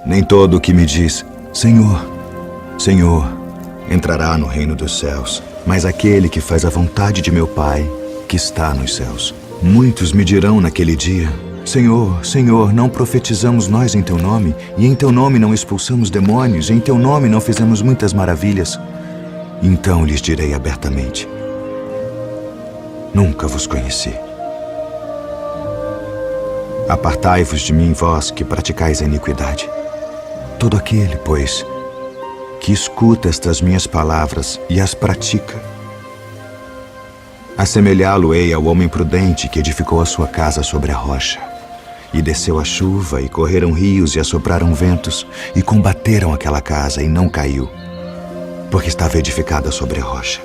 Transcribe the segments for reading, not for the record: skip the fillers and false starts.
Nem todo o que me diz, Senhor, Senhor, entrará no reino dos céus, mas aquele que faz a vontade de meu Pai, que está nos céus. Muitos me dirão naquele dia, Senhor, Senhor, não profetizamos nós em Teu nome, e em Teu nome não expulsamos demônios, e em Teu nome não fizemos muitas maravilhas. Então lhes direi abertamente, nunca vos conheci. Apartai-vos de mim, vós que praticais a iniquidade. Todo aquele, pois, que escuta estas minhas palavras e as pratica, assemelhá-lo-ei ao homem prudente que edificou a sua casa sobre a rocha. E desceu a chuva, e correram rios, e assopraram ventos, e combateram aquela casa, e não caiu, porque estava edificada sobre a rocha.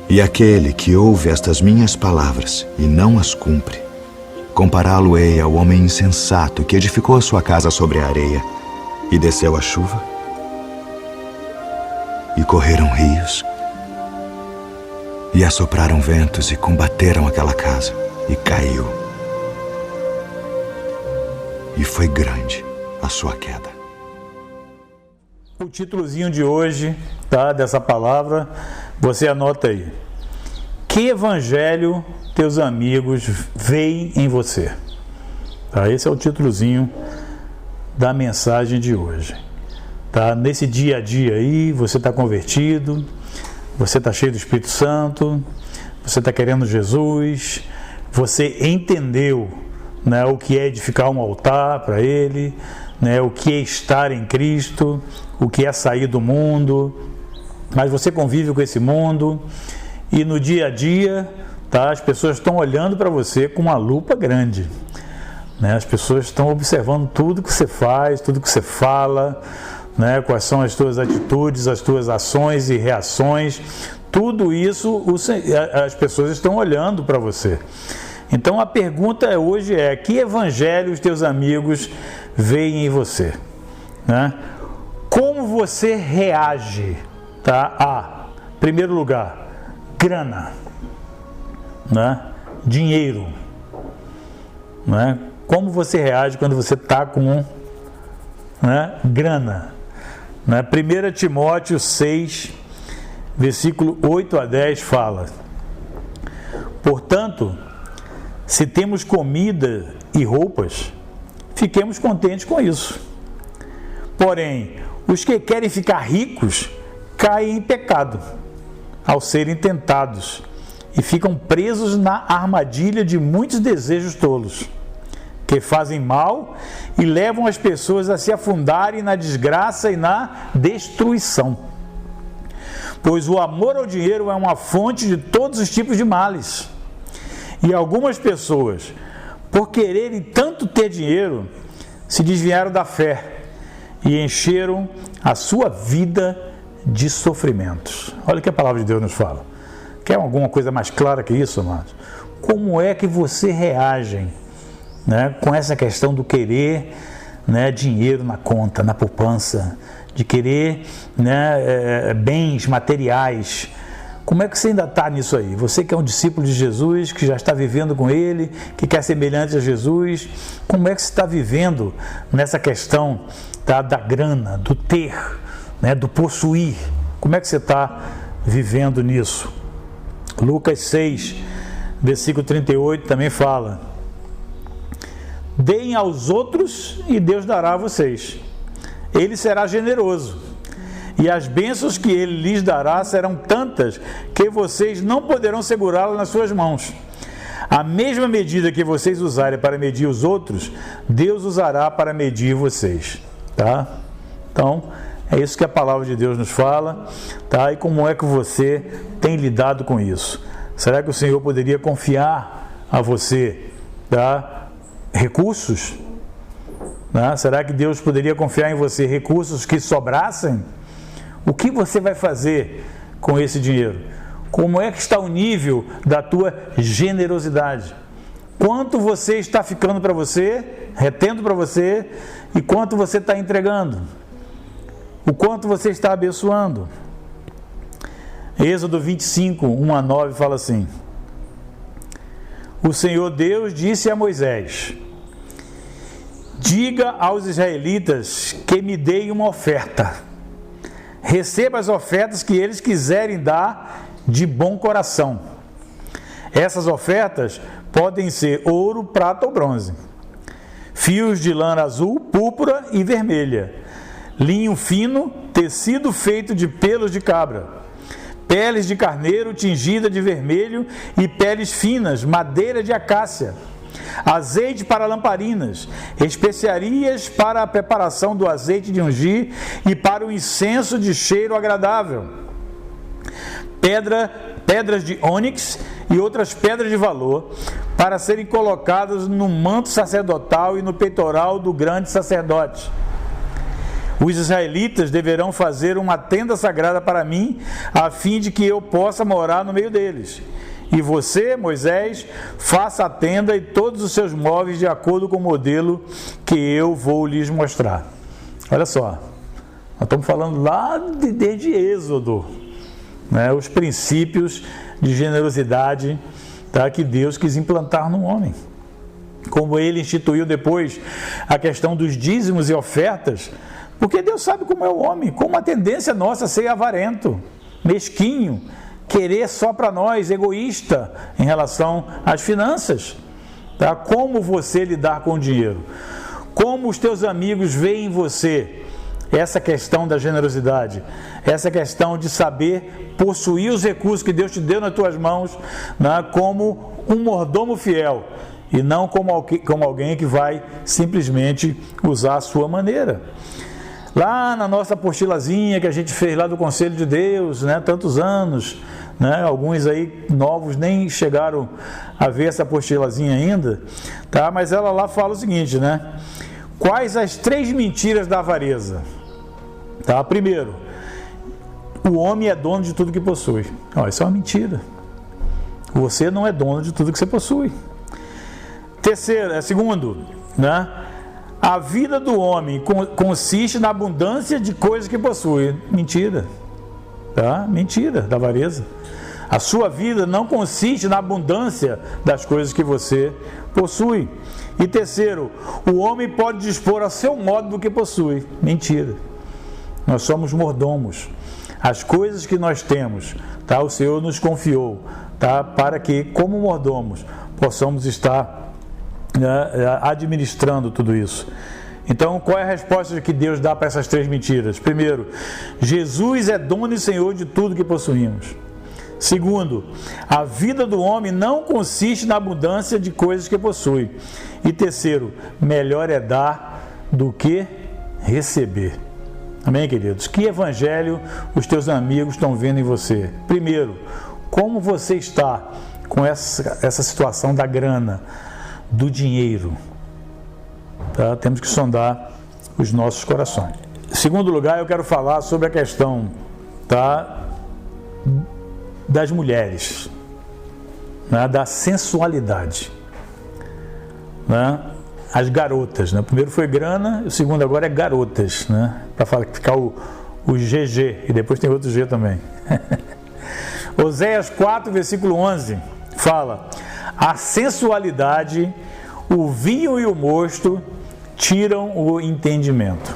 E aquele que ouve estas minhas palavras e não as cumpre, compará-lo-ei ao homem insensato que edificou a sua casa sobre a areia, e desceu a chuva, e correram rios, e assopraram ventos, e combateram aquela casa, e caiu. E foi grande a sua queda. O títulozinho de hoje, tá, dessa palavra, você anota aí. Que evangelho teus amigos veem em você? Tá, esse é o títulozinho da mensagem de hoje. Tá, nesse dia a dia aí, você está convertido, você está cheio do Espírito Santo, você está querendo Jesus, você entendeu, né, o que é edificar um altar para Ele, né, o que é estar em Cristo, o que é sair do mundo, mas você convive com esse mundo e no dia a dia, tá, as pessoas estão olhando para você com uma lupa grande, né, as pessoas estão observando tudo que você faz, tudo que você fala, né, quais são as tuas atitudes, as tuas ações e reações, tudo isso as pessoas estão olhando para você. Então a pergunta hoje é, que evangelho os teus amigos veem em você? Né? Como você reage, tá, a, em primeiro lugar, grana, né? Dinheiro, né? Como você reage quando você está com, né, grana? Né? 1 Timóteo 6, versículo 8 a 10 fala: portanto, se temos comida e roupas, fiquemos contentes com isso. Porém, os que querem ficar ricos caem em pecado ao serem tentados e ficam presos na armadilha de muitos desejos tolos, que fazem mal e levam as pessoas a se afundarem na desgraça e na destruição. Pois o amor ao dinheiro é uma fonte de todos os tipos de males. E algumas pessoas, por quererem tanto ter dinheiro, se desviaram da fé e encheram a sua vida de sofrimentos. Olha o que a palavra de Deus nos fala. Quer alguma coisa mais clara que isso, amados? Como é que você reage, né, com essa questão do querer, né, dinheiro na conta, na poupança, de querer, né, bens materiais? Como é que você ainda está nisso aí? Você que é um discípulo de Jesus, que já está vivendo com Ele, que quer semelhante a Jesus, como é que você está vivendo nessa questão, tá, da grana, do ter, né, do possuir? Como é que você está vivendo nisso? Lucas 6, versículo 38 também fala: deem aos outros e Deus dará a vocês. Ele será generoso. E as bênçãos que Ele lhes dará serão tantas que vocês não poderão segurá-las nas suas mãos. A mesma medida que vocês usarem para medir os outros, Deus usará para medir vocês. Tá? Então, é isso que a palavra de Deus nos fala. Tá? E como é que você tem lidado com isso? Será que o Senhor poderia confiar a você, tá, recursos? Né? Será que Deus poderia confiar em você recursos que sobrassem? O que você vai fazer com esse dinheiro? Como é que está o nível da tua generosidade? Quanto você está ficando para você, retendo para você, e quanto você está entregando? O quanto você está abençoando? Êxodo 25, 1 a 9 fala assim: o Senhor Deus disse a Moisés: diga aos israelitas que me deem uma oferta. Receba as ofertas que eles quiserem dar de bom coração. Essas ofertas podem ser ouro, prata ou bronze, fios de lã azul, púrpura e vermelha, linho fino, tecido feito de pelos de cabra, peles de carneiro tingida de vermelho e peles finas, madeira de acácia, azeite para lamparinas, especiarias para a preparação do azeite de ungir e para o incenso de cheiro agradável, pedras de ônix e outras pedras de valor para serem colocadas no manto sacerdotal e no peitoral do grande sacerdote. Os israelitas deverão fazer uma tenda sagrada para mim, a fim de que eu possa morar no meio deles. E você, Moisés, faça a tenda e todos os seus móveis de acordo com o modelo que eu vou lhes mostrar. Olha só, nós estamos falando lá desde Êxodo, né, os princípios de generosidade, tá, que Deus quis implantar no homem. Como ele instituiu depois a questão dos dízimos e ofertas, porque Deus sabe como é o homem, como a tendência nossa a ser avarento, mesquinho, querer só para nós, egoísta em relação às finanças. Tá? Como você lidar com o dinheiro? Como os teus amigos veem em você essa questão da generosidade, essa questão de saber possuir os recursos que Deus te deu nas tuas mãos, né, como um mordomo fiel e não como alguém que vai simplesmente usar a sua maneira. Lá na nossa apostilazinha que a gente fez lá do Conselho de Deus, né, tantos anos, né, alguns aí novos nem chegaram a ver essa apostilazinha ainda, tá? Mas ela lá fala o seguinte, né? Quais as 3 mentiras da avareza? Tá? Primeiro, o homem é dono de tudo que possui. Isso é uma mentira. Você não é dono de tudo que você possui. Segundo, né? A vida do homem consiste na abundância de coisas que possui. Mentira. Tá? Mentira da avareza. A sua vida não consiste na abundância das coisas que você possui. E terceiro, o homem pode dispor a seu modo do que possui. Mentira. Nós somos mordomos. As coisas que nós temos, tá? O Senhor nos confiou, tá? Para que, como mordomos, possamos estar administrando tudo isso. Então, qual é a resposta que Deus dá para essas 3 mentiras? Primeiro, Jesus é dono e Senhor de tudo que possuímos. Segundo, a vida do homem não consiste na abundância de coisas que possui. E terceiro, melhor é dar do que receber. Amém, queridos? Que evangelho os teus amigos estão vendo em você? Primeiro, como você está com essa situação da grana, do dinheiro? Tá? Temos que sondar os nossos corações. Em segundo lugar, eu quero falar sobre a questão, tá, das mulheres, né, da sensualidade, né? As garotas, né? O primeiro foi grana, o segundo agora é garotas, né? Para ficar o GG, e depois tem outro G também. Oséias 4, versículo 11, fala: a sensualidade, o vinho e o mosto tiram o entendimento.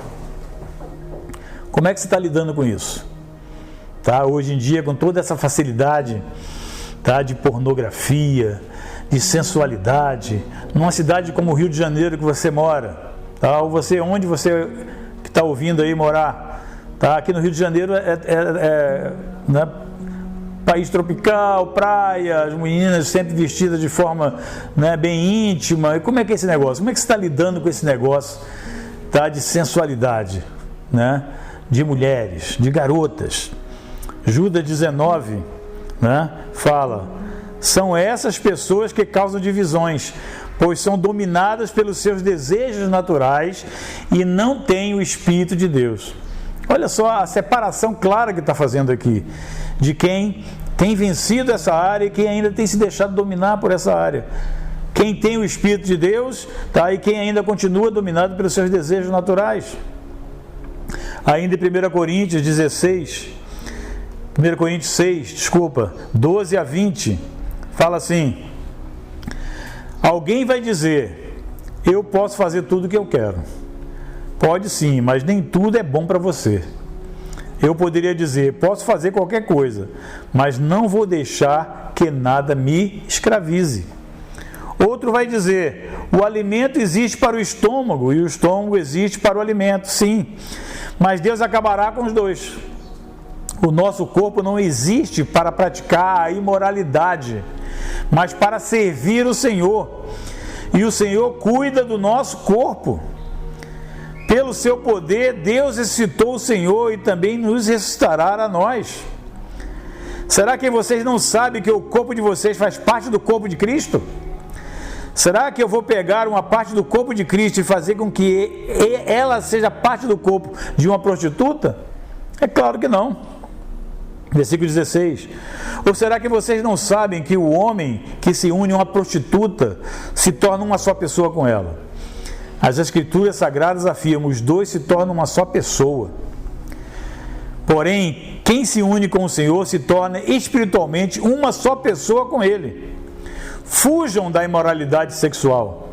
Como é que você está lidando com isso? Tá? Hoje em dia, com toda essa facilidade, tá, de pornografia, de sensualidade, numa cidade como o Rio de Janeiro que você mora, tá? Ou você, onde você que está ouvindo aí morar, tá? Aqui no Rio de Janeiro né, país tropical, praia, as meninas sempre vestidas de forma, né, bem íntima. E como é que é esse negócio? Como é que você está lidando com esse negócio, tá, de sensualidade, né, de mulheres, de garotas? Judas 19, né, fala: são essas pessoas que causam divisões, pois são dominadas pelos seus desejos naturais e não têm o Espírito de Deus. Olha só a separação clara que está fazendo aqui, de quem tem vencido essa área e quem ainda tem se deixado dominar por essa área. Quem tem o Espírito de Deus, tá? E quem ainda continua dominado pelos seus desejos naturais. Ainda em 1 Coríntios 6, 12 a 20, fala assim: alguém vai dizer, eu posso fazer tudo o que eu quero. Pode sim, mas nem tudo é bom para você. Eu poderia dizer, posso fazer qualquer coisa, mas não vou deixar que nada me escravize. Outro vai dizer, o alimento existe para o estômago e o estômago existe para o alimento, sim, mas Deus acabará com os dois. O nosso corpo não existe para praticar a imoralidade, mas para servir o Senhor. E o Senhor cuida do nosso corpo. Pelo seu poder, Deus ressuscitou o Senhor e também nos ressuscitará a nós. Será que vocês não sabem que o corpo de vocês faz parte do corpo de Cristo? Será que eu vou pegar uma parte do corpo de Cristo e fazer com que ela seja parte do corpo de uma prostituta? É claro que não. Versículo 16. Ou será que vocês não sabem que o homem que se une a uma prostituta se torna uma só pessoa com ela? As Escrituras Sagradas afirmam, os dois se tornam uma só pessoa. Porém, quem se une com o Senhor se torna espiritualmente uma só pessoa com Ele. Fujam da imoralidade sexual.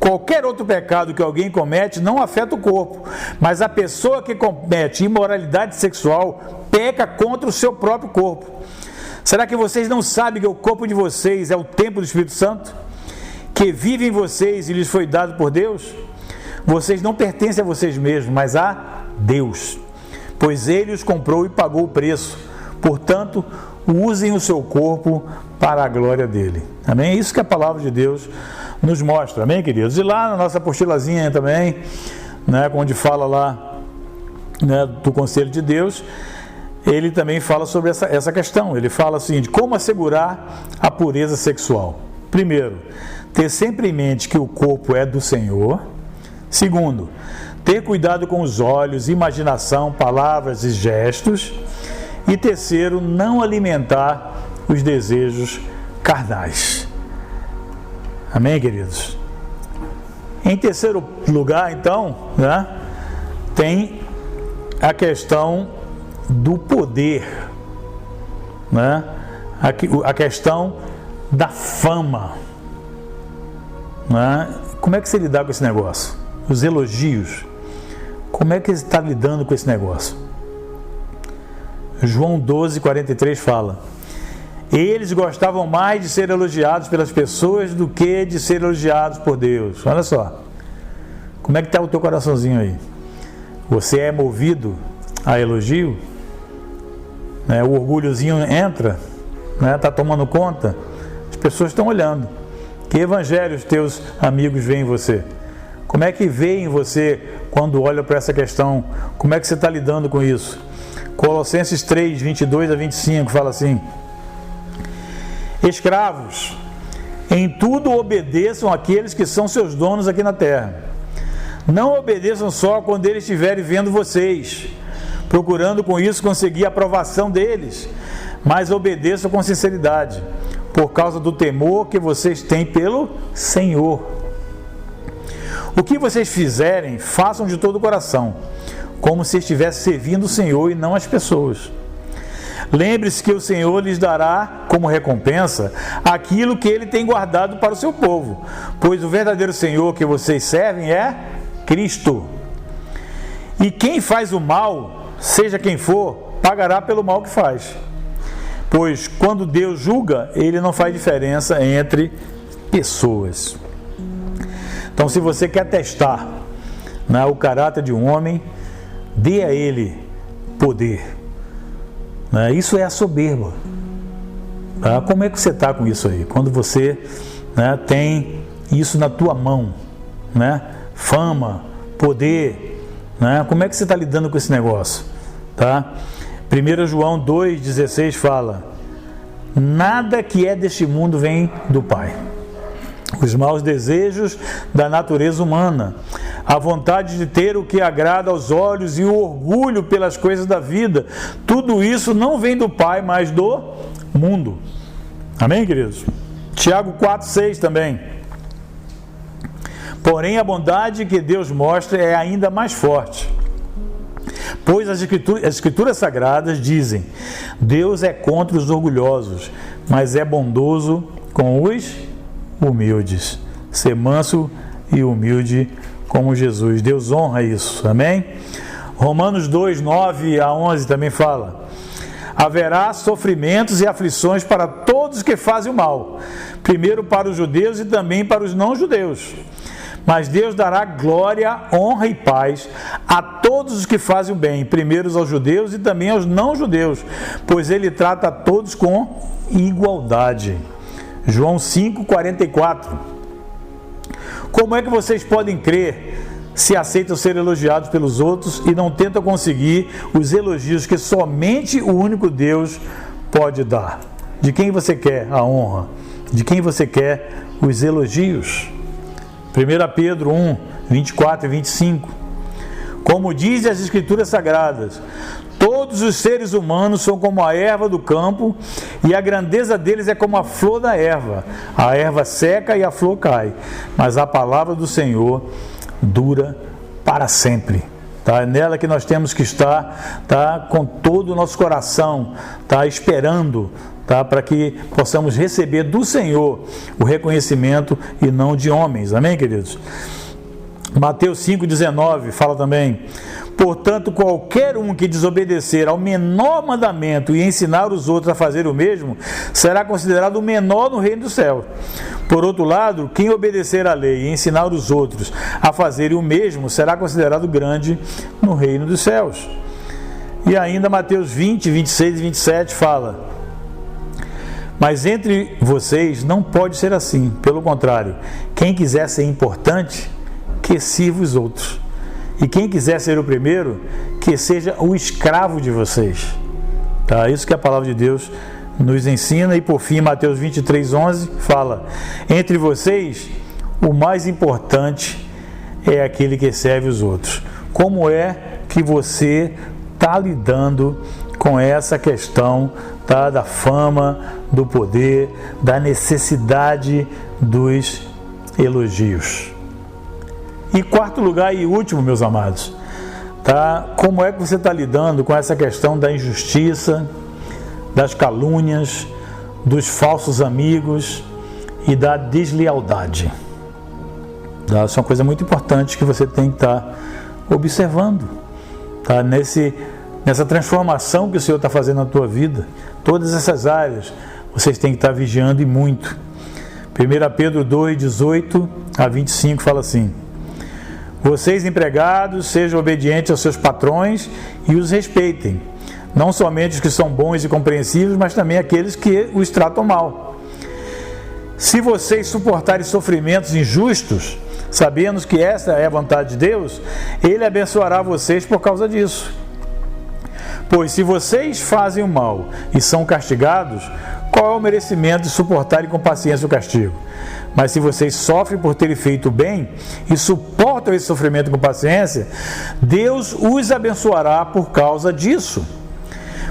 Qualquer outro pecado que alguém comete não afeta o corpo, mas a pessoa que comete imoralidade sexual peca contra o seu próprio corpo. Será que vocês não sabem que o corpo de vocês é o templo do Espírito Santo, que vive em vocês e lhes foi dado por Deus? Vocês não pertencem a vocês mesmos, mas a Deus, pois Ele os comprou e pagou o preço. Portanto, usem o seu corpo para a glória dEle. Amém? É isso que a palavra de Deus nos mostra. Amém, queridos? E lá na nossa apostilazinha também, né, onde fala lá, né, do Conselho de Deus, ele também fala sobre essa questão. Ele fala assim, de como assegurar a pureza sexual. Primeiro, ter sempre em mente que o corpo é do Senhor. Segundo, ter cuidado com os olhos, imaginação, palavras e gestos. E terceiro, não alimentar os desejos carnais. Amém, queridos? Em terceiro lugar, então, né, tem a questão do poder, né? A questão da fama, né? Como é que você lidar com esse negócio? Os elogios, como é que você está lidando com esse negócio? João 12:43 fala, eles gostavam mais de ser elogiados pelas pessoas do que de ser elogiados por Deus. Olha só, como é que está o teu coraçãozinho aí? Você é movido a elogio? Né? O orgulhozinho entra, né? Está tomando conta? As pessoas estão olhando. Que evangelho os teus amigos veem em você? Como é que veem você quando olham para essa questão? Como é que você está lidando com isso? Colossenses 3, 22 a 25 fala assim, escravos, em tudo obedeçam àqueles que são seus donos aqui na terra. Não obedeçam só quando eles estiverem vendo vocês, procurando com isso conseguir a aprovação deles, mas obedeçam com sinceridade, por causa do temor que vocês têm pelo Senhor. O que vocês fizerem, façam de todo o coração, como se estivesse servindo o Senhor e não as pessoas. Lembre-se que o Senhor lhes dará como recompensa aquilo que Ele tem guardado para o seu povo, pois o verdadeiro Senhor que vocês servem é Cristo. E quem faz o mal, seja quem for, pagará pelo mal que faz. Pois quando Deus julga, Ele não faz diferença entre pessoas. Então, se você quer testar, né, o caráter de um homem, dê a ele poder. Né? Isso é a soberba. Tá? Como é que você está com isso aí? Quando você, né, tem isso na tua mão, né? Fama, poder, né? Como é que você está lidando com esse negócio? Tá? 1 João 2,16 fala, nada que é deste mundo vem do Pai. Os maus desejos da natureza humana, a vontade de ter o que agrada aos olhos e o orgulho pelas coisas da vida, tudo isso não vem do Pai, mas do mundo. Amém, queridos? Tiago 4,6 também. Porém, a bondade que Deus mostra é ainda mais forte. Pois as Escrituras Sagradas dizem, Deus é contra os orgulhosos, mas é bondoso com os humildes. Ser manso e humilde como Jesus. Deus honra isso, amém? Romanos 2, 9 a 11 também fala: haverá sofrimentos e aflições para todos que fazem o mal, primeiro para os judeus e também para os não-judeus. Mas Deus dará glória, honra e paz a todos os que fazem o bem, primeiro aos judeus e também aos não-judeus, pois Ele trata a todos com igualdade. João 5, 44. Como é que vocês podem crer se aceitam ser elogiados pelos outros e não tentam conseguir os elogios que somente o único Deus pode dar? De quem você quer a honra? De quem você quer os elogios? 1 Pedro 1, 24 e 25. Como dizem as Escrituras Sagradas, todos os seres humanos são como a erva do campo, e a grandeza deles é como a flor da erva. A erva seca e a flor cai, mas a palavra do Senhor dura para sempre. Tá? É nela que nós temos que estar, tá? Com todo o nosso coração, tá? Esperando, tá? Para que possamos receber do Senhor o reconhecimento e não de homens. Amém, queridos? Mateus 5,19 fala também: portanto, qualquer um que desobedecer ao menor mandamento e ensinar os outros a fazer o mesmo, será considerado o menor no reino do céu. Por outro lado, quem obedecer à lei e ensinar os outros a fazerem o mesmo, será considerado grande no reino dos céus. E ainda Mateus 20, 26 e 27 fala: mas entre vocês não pode ser assim, pelo contrário, quem quiser ser importante, que sirva os outros. E quem quiser ser o primeiro, que seja o escravo de vocês. Tá? Isso que a palavra de Deus nos ensina. E por fim, Mateus 23, 11 fala: entre vocês, o mais importante é aquele que serve os outros. Como é que você está lidando com essa questão, tá? Da fama, do poder, da necessidade dos elogios? E quarto lugar e último, meus amados, tá? Como é que você está lidando com essa questão da injustiça, das calúnias, dos falsos amigos e da deslealdade? Tá? Isso é uma coisa muito importante que você tem que estar observando, tá? Nessa transformação que o Senhor está fazendo na tua vida, todas essas áreas, vocês têm que estar vigiando e muito. 1 Pedro 2, 18 a 25 fala assim: vocês, empregados, sejam obedientes aos seus patrões e os respeitem, não somente os que são bons e compreensivos, mas também aqueles que os tratam mal. Se vocês suportarem sofrimentos injustos, sabendo que essa é a vontade de Deus, Ele abençoará vocês por causa disso. Pois se vocês fazem o mal e são castigados, qual é o merecimento de suportarem com paciência o castigo? Mas se vocês sofrem por terem feito o bem e suportam esse sofrimento com paciência, Deus os abençoará por causa disso.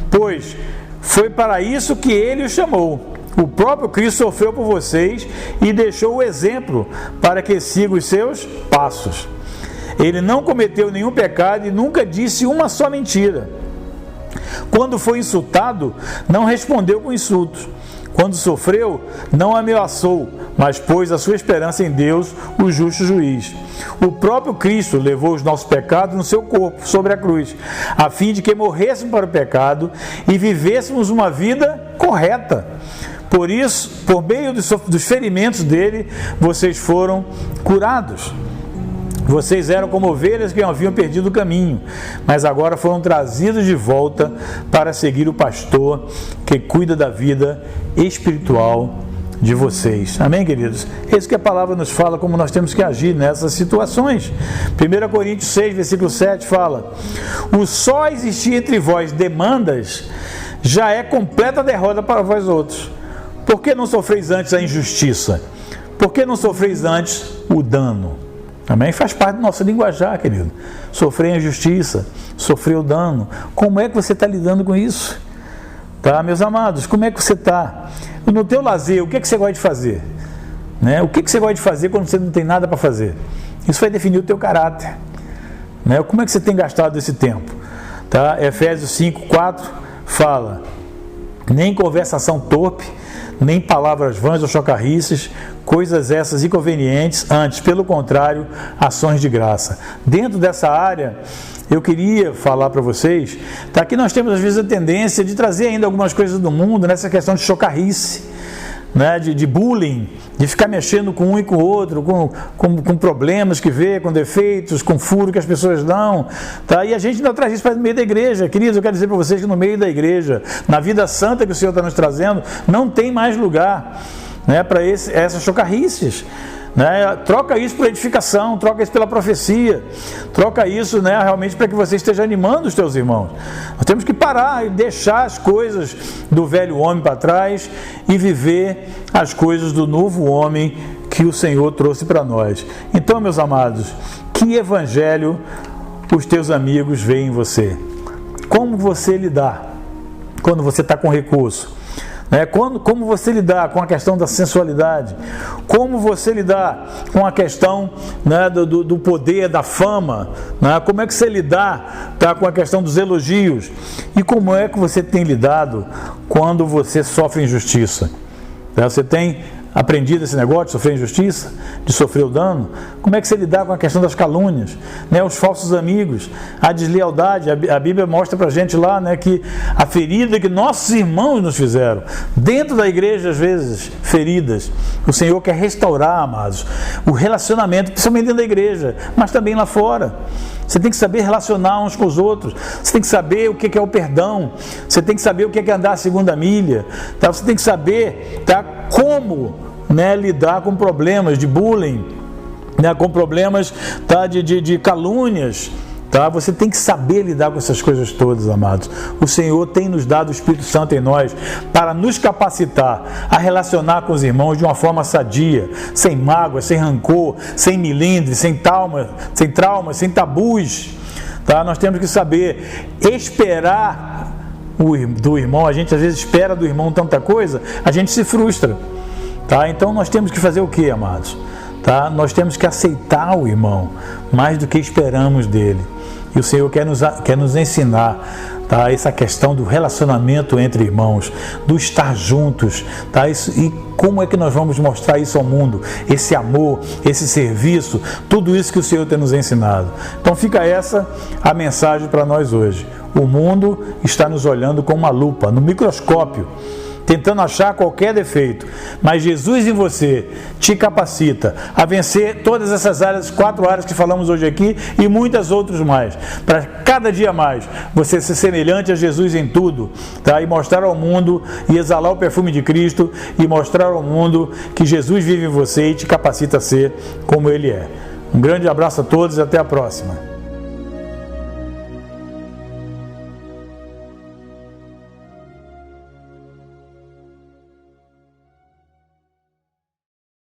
Pois foi para isso que Ele os chamou. O próprio Cristo sofreu por vocês e deixou o exemplo para que sigam os seus passos. Ele não cometeu nenhum pecado e nunca disse uma só mentira. Quando foi insultado, não respondeu com insultos. Quando sofreu, não ameaçou, mas pôs a sua esperança em Deus, o justo juiz. O próprio Cristo levou os nossos pecados no seu corpo, sobre a cruz, a fim de que morrêssemos para o pecado e vivêssemos uma vida correta. Por isso, por meio dos ferimentos dele, vocês foram curados. Vocês eram como ovelhas que haviam perdido o caminho, mas agora foram trazidos de volta para seguir o pastor que cuida da vida espiritual de vocês. Amém, queridos? É isso que a palavra nos fala, como nós temos que agir nessas situações. 1 Coríntios 6, versículo 7 fala: o só existir entre vós demandas já é completa derrota para vós outros. Por que não sofreis antes a injustiça? Por que não sofreis antes o dano? Amém? Faz parte do nosso linguajar, querido. Sofrer a injustiça, sofrer o dano. Como é que você está lidando com isso? Tá, meus amados? Como é que você está? No teu lazer, o que é que você gosta de fazer? Né? O que é que você gosta de fazer quando você não tem nada para fazer? Isso vai definir o teu caráter. Né? Como é que você tem gastado esse tempo? Tá? Efésios 5, 4 fala: nem conversação torpe, nem palavras vãs ou chocarrices, coisas essas inconvenientes, antes, pelo contrário, ações de graça. Dentro dessa área, eu queria falar para vocês, tá, que nós temos às vezes a tendência de trazer ainda algumas coisas do mundo nessa questão de chocarrice, né, de bullying, de ficar mexendo com um e com o outro, com problemas que vê, com defeitos, com furo que as pessoas dão, tá? E a gente ainda traz isso para o meio da igreja. Queridos, eu quero dizer para vocês que no meio da igreja, na vida santa que o Senhor está nos trazendo, não tem mais lugar, né, para essas chocarrices. Né? Troca isso por edificação, troca isso pela profecia, troca isso, né, realmente para que você esteja animando os teus irmãos. Nós temos que parar e deixar as coisas do velho homem para trás e viver as coisas do novo homem que o Senhor trouxe para nós. Então, meus amados, que evangelho os teus amigos veem em você? Como você lidar quando você está com recurso? Como você lidar com a questão da sensualidade, como você lidar com a questão, né, do poder, da fama, né? Como é que você lidar, tá, com a questão dos elogios, e como é que você tem lidado quando você sofre injustiça? Você tem aprendido esse negócio de sofrer injustiça, de sofrer o dano? Como é que você lidar com a questão das calúnias, né, os falsos amigos, a deslealdade? A Bíblia mostra pra gente lá, né, que a ferida que nossos irmãos nos fizeram, dentro da igreja às vezes, feridas, o Senhor quer restaurar, amados, o relacionamento, principalmente dentro da igreja, mas também lá fora. Você tem que saber relacionar uns com os outros, você tem que saber o que é o perdão, você tem que saber o que é andar a segunda milha, tá? Você tem que saber, tá, como, né, lidar com problemas de bullying, né, com problemas, tá, de calúnias. Tá? Você tem que saber lidar com essas coisas todas, amados. O Senhor tem nos dado o Espírito Santo em nós para nos capacitar a relacionar com os irmãos de uma forma sadia, sem mágoa, sem rancor, sem milindre, sem traumas, sem tabus. Tá? Nós temos que saber esperar do irmão. A gente às vezes espera do irmão tanta coisa, a gente se frustra. Tá? Então nós temos que fazer o que, amados? Tá? Nós temos que aceitar o irmão mais do que esperamos dele. E o Senhor quer nos ensinar, tá, essa questão do relacionamento entre irmãos, do estar juntos, tá? E como é que nós vamos mostrar isso ao mundo? Esse amor, esse serviço, tudo isso que o Senhor tem nos ensinado. Então fica essa a mensagem para nós hoje. O mundo está nos olhando com uma lupa, no microscópio, tentando achar qualquer defeito, mas Jesus em você te capacita a vencer todas essas áreas, 4 áreas que falamos hoje aqui e muitas outras mais, para cada dia mais você ser semelhante a Jesus em tudo, tá? E mostrar ao mundo e exalar o perfume de Cristo e mostrar ao mundo que Jesus vive em você e te capacita a ser como Ele é. Um grande abraço a todos e até a próxima.